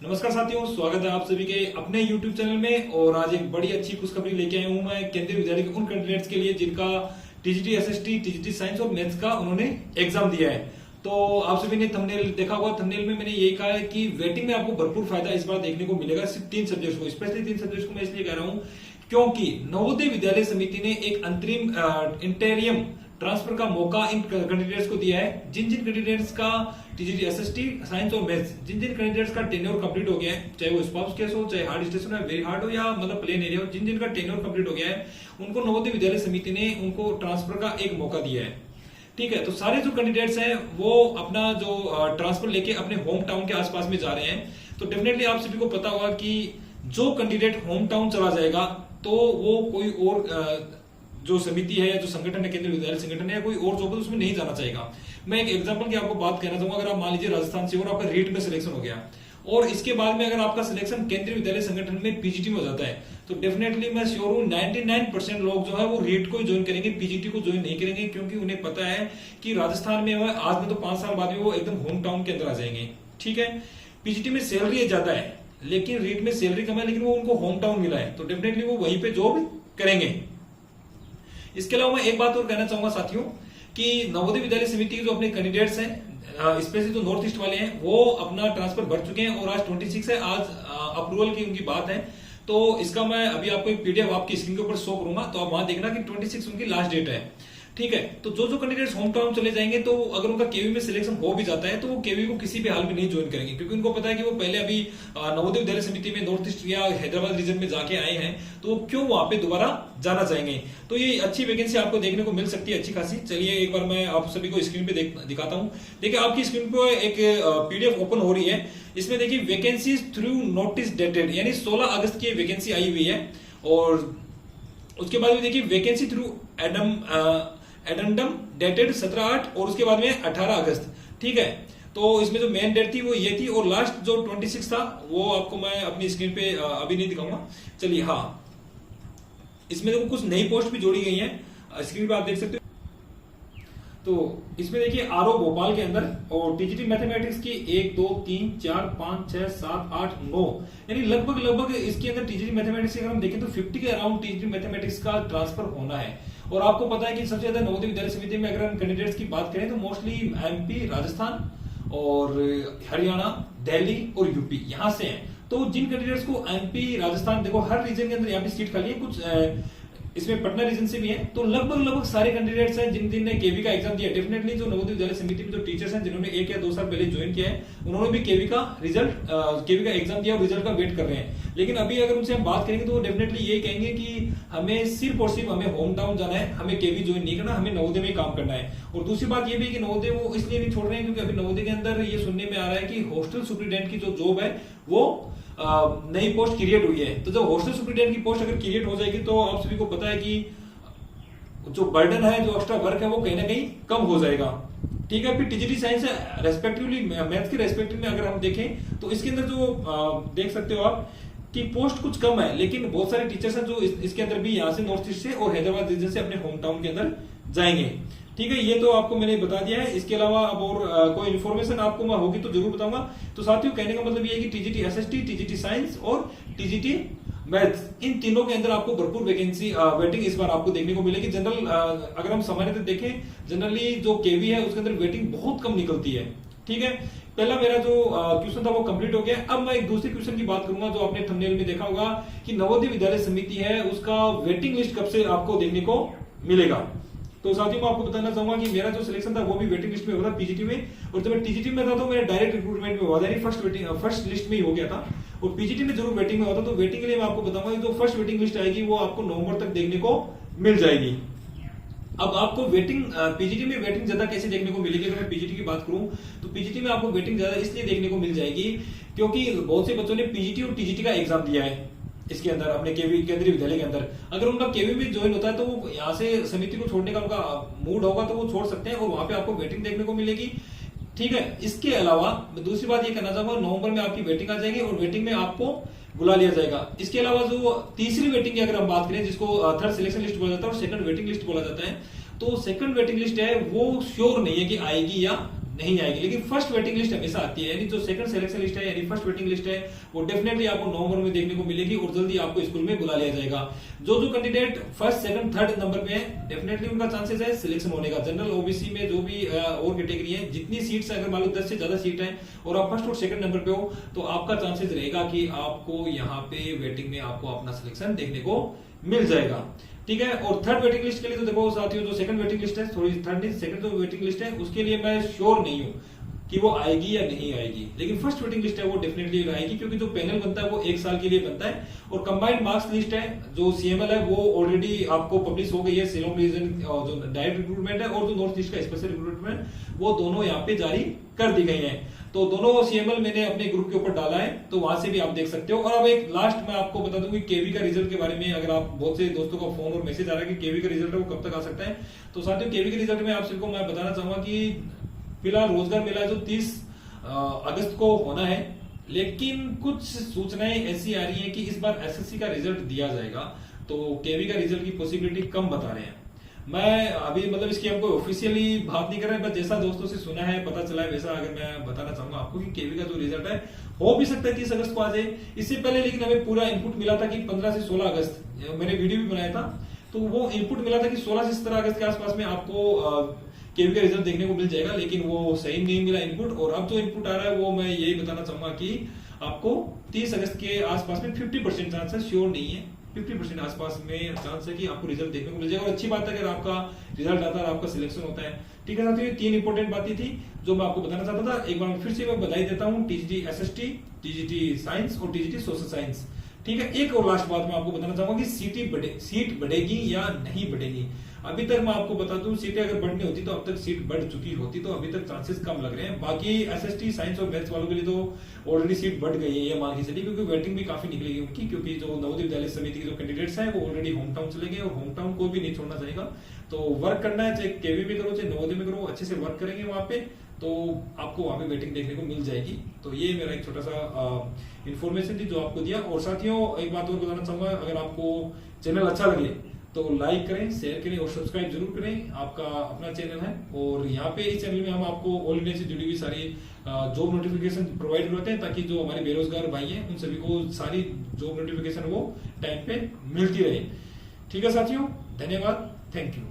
नमस्कार साथियों, स्वागत है आप सभी के अपने YouTube चैनल में। और आज एक बड़ी अच्छी खुशखबरी लेके आया हूं मैं केंद्रीय विद्यालय के उन कैंडिडेट्स के लिए जिनका टीजीटी एसएसटी टीजीटी साइंस और मैथ्स का उन्होंने एग्जाम दिया है। तो आप सभी ने थंबनेल देखा होगा। थंबनेल में मैंने यही कहा है कि वेटिंग में आपको भरपूर फायदा इस बार देखने को मिलेगा। सिर्फ 3 सब्जेक्ट को, स्पेशली 3 सब्जेक्ट को मैं इसलिए कह रहा हूं क्योंकि नवोदय विद्यालय समिति ने एक अंतरिम इंटेरियम ट्रांसफर का मौका इन कैंडिडेट्स को दिया है। जिन जिन कैंडिडेट्स का टीजीटी एसएसटी साइंस और मैथ्स, जिन जिन कैंडिडेट्स का टेन्योर कंप्लीट हो गया है, चाहे वो स्पाउस केस हो, चाहे हार्ड स्टेशन है, वेरी हार्ड हो, या मतलब प्लेन एरिया हो, जिन जिन का टेन्योर कंप्लीट हो गया है उनको नवोदय विद्यालय समिति ने उनको ट्रांसफर का एक मौका दिया है। ठीक है, तो सारे जो कैंडिडेट्स हैं वो अपना जो ट्रांसफर लेके अपने होम टाउन के आसपास में जा रहे हैं। तो डेफिनेटली आप सभी को पता होगा कि जो कैंडिडेट होम टाउन चला जाएगा तो वो कोई और जो समिति है या जो संगठन है, केंद्रीय विद्यालय संगठन है या कोई और जॉब है, उसमें नहीं जाना चाहेगा। मैं एक एग्जांपल की आपको बात कहना चाहूंगा। अगर आप मान लीजिए राजस्थान से और आपका रीट में सिलेक्शन हो गया और इसके बाद में अगर आपका सिलेक्शन केंद्रीय विद्यालय संगठन में पीजीटी में हो जाता है, तो डेफिनेटली मैं श्योर हूं 99% लोग जो है वो रीट को ज्वाइन करेंगे, पीजीटी को ज्वाइन नहीं करेंगे, क्योंकि उन्हें पता है कि राजस्थान में आज में तो 5 साल बाद में वो एकदम होम टाउन के अंदर आ जाएंगे। ठीक है, पीजीटी में सैलरी ज्यादा है लेकिन रीट में सैलरी कम है, लेकिन वो उनको होम टाउन मिला है, तो डेफिनेटली वो वहीं पे जॉब करेंगे। इसके अलावा मैं एक बात और कहना चाहूंगा साथियों कि नवोदय विद्यालय समिति के जो अपने कैंडिडेट्स हैं, स्पेशली जो नॉर्थ ईस्ट वाले हैं, वो अपना ट्रांसफर भर चुके हैं और आज 26 है, आज अप्रूवल की उनकी बात है। तो इसका मैं अभी आपको एक पीडीएफ आपकी स्क्रीन के ऊपर शो करूंगा, तो आप वहां देखना कि 26 उनकी लास्ट डेट है। ठीक है, तो जो जो कैंडिडेट्स होम टाउन चले जाएंगे, तो अगर उनका केवी में सिलेक्शन हो भी जाता है तो वो केवी को किसी भी हाल में नहीं ज्वाइन करेंगे, क्योंकि उनको पता है कि वो पहले अभी नवोदय विद्यालय समिति में नॉर्थ ईस्ट या हैदराबाद रीजन में जाके आए हैं, तो वो क्यों वहां पे दोबारा जाना चाहेंगे। तो ये अच्छी वैकेंसी आपको देखने को मिल सकती है, अच्छी खासी। चलिए एक बार मैं आप सभी को स्क्रीन पे दिखाता हूँ। देखिए आपकी स्क्रीन पे एक पीडीएफ ओपन हो रही है। इसमें देखिए वैकेंसीज थ्रू नोटिस डेटेड, यानी 16 अगस्त की वैकेंसी आई हुई है। और उसके बाद में देखिए वैकेंसी थ्रू एडेंडम डेटेड 17/8 और उसके बाद में 18 अगस्त। ठीक है, तो इसमें जो मेन डेट थी वो ये थी, और लास्ट जो 26 था वो आपको मैं अपनी स्क्रीन पे अभी नहीं दिखाऊंगा। चलिए, हाँ, इसमें देखो कुछ नई पोस्ट भी जोड़ी गई है, स्क्रीन पे आप देख सकते हो। तो इसमें देखिए आरओ भोपाल के अंदर और टीजीटी मैथमेटिक्स की 1 2 3 4 5 6 7 8 9, यानी लगभग इसके अंदर टीजीटी मैथमेटिक्स अगर हम देखें तो 50 के अराउंड टीजीटी मैथमेटिक्स का ट्रांसफर होना है। और आपको पता है कि सबसे ज्यादा नवोदय विद्यालय समिति में अगर हम कैंडिडेट्स की बात करें तो मोस्टली एमपी, राजस्थान और हरियाणा, दिल्ली और यूपी यहां से हैं। तो जिन कैंडिडेट्स को एमपी, राजस्थान, देखो हर रीजन के अंदर यहाँ पे सीट खाली है, कुछ इसमें पटना रीजन से भी है, तो लगभग सारे कैंडिडेट्स हैं जिन ने केवी का एग्जाम दिया। डेफिनेटली जो नवोदय विद्यालय समिति में जो टीचर्स हैं जिन्होंने 1 या 2 साल पहले ज्वाइन किया है, उन्होंने भी केवी का रिजल्ट, केवी का एग्जाम दिया और रिजल्ट का वेट कर रहे हैं। लेकिन अभी अगर उनसे हम बात करेंगे तो वो डेफिनेटली ये कहेंगे कि हमें सिर्फ और सिर्फ हमें होम टाउन जाना है, हमें केवी ज्वाइन नहीं करना, हमें नवोदय में काम करना है। और दूसरी बात ये भी कि नवोदय वो इसलिए नहीं छोड़ रहे हैं क्योंकि अभी नवोदय के अंदर ये सुनने में आ रहा है कि हॉस्टल सुप्रिटेंडेंट की जो जॉब है वो नई पोस्ट क्रिएट हुई है। तो जब हॉस्टल सुप्रिटेंडेंट की पोस्ट अगर क्रिएट हो जाएगी तो आप सभी को पता है कि जो बर्डन है, जो एक्स्ट्रा वर्क है, वो कहीं ना कहीं कम हो जाएगा। ठीक है, फिर टीजीटी साइंस रेस्पेक्टिवली मैथ्स के रेस्पेक्टिव में अगर हम देखें तो इसके अंदर जो देख सकते हो आप कि पोस्ट कुछ कम है, लेकिन बहुत सारे टीचर्स हैं जो इसके अंदर भी यहाँ से नॉर्थ ईस्ट से और हैदराबाद रीजन से अपने होम टाउन के अंदर जाएंगे। ठीक है, ये तो आपको मैंने बता दिया है। इसके अलावा अब और कोई इन्फॉर्मेशन आपको मैं होगी तो जरूर बताऊंगा। तो साथियों, कहने का मतलब ये है कि टीजीटी एसएसटी, टीजीटी साइंस और टीजीटी मैथ्स, इन तीनों के अंदर आपको भरपूर वैकेंसी वेटिंग इस बार आपको देखने को मिलेगी। जनरल अगर हम सामान्यतः देखें, जनरली जो केवी है उसके अंदर वेटिंग बहुत कम निकलती है। ठीक है, पहला मेरा जो क्वेश्चन था वो कंप्लीट हो गया। अब मैं एक दूसरे क्वेश्चन की बात करूंगा जो आपने थंबनेल में देखा होगा कि नवोदय विद्यालय समिति है उसका वेटिंग लिस्ट कब से आपको देखने को मिलेगा। तो साथियों, मैं आपको बताना चाहूंगा कि मेरा जो सिलेक्शन था वो भी वेटिंग लिस्ट में हुआ था पीजीटी में, और जब मैं टीजीटी में था तो मेरा डायरेक्ट रिक्रूटमेंट में हुआ था, यानी फर्स्ट लिस्ट में ही हो गया था। और पीजीटी में जरूर वेटिंग में होता, तो वेटिंग के लिए मैं आपको बताऊंगा कि जो फर्स्ट वेटिंग लिस्ट आएगी वो आपको नवंबर तक देखने को मिल जाएगी। अब आपको वेटिंग पीजीटी में वेटिंग ज्यादा कैसे देखने को मिलेगी, अगर मैं पीजीटी की बात करूं तो पीजीटी में आपको वेटिंग ज्यादा इसलिए देखने को मिल जाएगी क्योंकि बहुत से बच्चों ने पीजीटी और टीजीटी का एग्जाम दिया है इसके अंदर, अपने केवी केंद्रीय विद्यालय के अंदर। अगर उनका केवी में ज्वाइन होता है तो वो यहाँ से समिति को छोड़ने का उनका मूड होगा तो वो छोड़ सकते हैं और वहां पे आपको वेटिंग देखने को मिलेगी। ठीक है, इसके अलावा दूसरी बात ये कहना चाहूंगा, नवंबर में आपकी वेटिंग आ जाएगी और वेटिंग में आपको बुला लिया जाएगा। इसके अलावा जो तीसरी वेटिंग की अगर हम बात करें, जिसको थर्ड सिलेक्शन लिस्ट बोला जाता है और सेकंड वेटिंग लिस्ट बोला जाता है, तो सेकंड वेटिंग लिस्ट है वो श्योर नहीं है कि आएगी या नहीं आएगी, लेकिन फर्स्ट वेटिंग लिस्ट हमेशा आती है। यानी जो सेकंड सिलेक्शन लिस्ट है यानी फर्स्ट वेटिंग लिस्ट है वो डेफिनेटली आपको नवंबर में देखने को मिलेगी और जल्दी आपको स्कूल में बुला लिया जाएगा। जो जो candidate first second third number पे है डेफिनेटली उनका चांसेस है सिलेक्शन होने का। जनरल ओबीसी में जो भी और कैटेगरी है जितनी सीट्स है, अगर मान लो 10 से ज्यादा सीट है और आप फर्स्ट और सेकंड नंबर पे हो तो आपका चांसेस रहेगा कि आपको यहाँ पे वेटिंग में आपको अपना सिलेक्शन देखने को मिल जाएगा। ठीक है, और थर्ड वेटिंग लिस्ट के लिए तो देखो साथियों, जो सेकंड वेटिंग लिस्ट है, थोड़ी थर्ड नहीं सेकंड जो वेटिंग लिस्ट है उसके लिए मैं श्योर नहीं हूं कि वो आएगी या नहीं आएगी, लेकिन फर्स्ट वेटिंग लिस्ट है वो डेफिनेटली आएगी, क्योंकि जो पैनल बनता है वो 1 साल के लिए बनता है। और कंबाइंड मार्क्स लिस्ट है जो सीएमएल है वो ऑलरेडी आपको पब्लिश हो गई है। शिलोंग रीजन जो डायरेक्ट रिक्रूटमेंट है और जो नॉर्थ ईस्ट का स्पेशल रिक्रूटमेंट वो दोनों यहाँ पे जारी कर दी गई है। तो दोनों सीएमएल मैंने अपने ग्रुप के ऊपर डाला है, तो वहां से भी आप देख सकते हो। और अब एक लास्ट मैं आपको बता दूं कि केवी का रिजल्ट के बारे में, अगर आप बहुत से दोस्तों का फोन और मैसेज आ रहा है कि केवी का रिजल्ट है वो कब तक आ सकता है, तो साथियों केवी के रिजल्ट में आप सबको मैं बताना चाहूंगा कि फिलहाल रोजगार मेला जो 30 अगस्त को होना है, लेकिन कुछ सूचनाएं ऐसी आ रही है कि इस बार एसएससी का रिजल्ट दिया जाएगा, तो केवी का रिजल्ट की पॉसिबिलिटी कम बता रहे हैं। मैं अभी मतलब इसकी हमको ऑफिशियली बात नहीं कर रहे हैं, बस जैसा दोस्तों से सुना है पता चला है वैसा अगर मैं बताना चाहूंगा आपको कि केवी का जो रिजल्ट है हो भी सकता है 30 अगस्त को आ जाए। इससे पहले लेकिन हमें पूरा इनपुट मिला था कि 15 से 16 अगस्त, मैंने वीडियो भी बनाया था, तो वो इनपुट मिला था कि 16 से 17 अगस्त के आसपास में आपको केवी का रिजल्ट देखने को मिल जाएगा, लेकिन वो सही नहीं मिला इनपुट। और अब जो इनपुट आ रहा है वो मैं यही बताना चाहूंगा कि आपको 30 अगस्त के आसपास में 50% चांस है, श्योर नहीं है, 50% आसपास में चांस है कि आपको रिजल्ट देखने को मिल जाएगा। और अच्छी बात है अगर आपका रिजल्ट आता है, आपका सिलेक्शन होता है। ठीक है साथियों, 3 इंपॉर्टेंट बातें थी जो मैं आपको बताना चाहता था। एक बार फिर से मैं बधाई देता हूँ टीजीटी एसएसटी, टीजीटी साइंस और टीजीटी सोशल साइंस। ठीक है, एक और लास्ट बात मैं आपको बताना चाहूंगा कि सीट बढ़ेगी या नहीं बढ़ेगी। अभी तक मैं आपको बता दूं सीटें अगर बढ़नी होती तो अब तक सीट बढ़ चुकी होती, तो अभी तक चांसेस कम लग रहे हैं। बाकी एसएसटी साइंस और मैथ्स वालों के लिए तो ऑलरेडी सीट बढ़ गई है ये मान के चलिए, क्योंकि वेटिंग भी काफी निकलेगी उनकी, क्योंकि जो नवोदय विद्यालय समिति के जो कैंडिडेट्स हैं वो ऑलरेडी होम टाउन चले गए और होम टाउन को भी नहीं छोड़ना चाहेगा। तो वर्क करना है, चाहे केवी में करो चाहे नवोदय में करो, अच्छे से वर्क करेंगे वहां पे तो आपको वहां पे वेटिंग देखने को मिल जाएगी। तो ये मेरा एक छोटा सा इन्फॉर्मेशन थी जो आपको दिया। और साथियों एक बात और बताना चाहूंगा, अगर आपको चैनल अच्छा लगे तो लाइक करें, शेयर करें और सब्सक्राइब जरूर करें। आपका अपना चैनल है और यहाँ पे इस चैनल में हम आपको ऑल इंडिया से जुड़ी हुई सारी जॉब नोटिफिकेशन प्रोवाइड करते हैं, ताकि जो हमारे बेरोजगार भाई हैं उन सभी को सारी जॉब नोटिफिकेशन वो टाइम पे मिलती रहे। ठीक है साथियों, धन्यवाद, थैंक यू।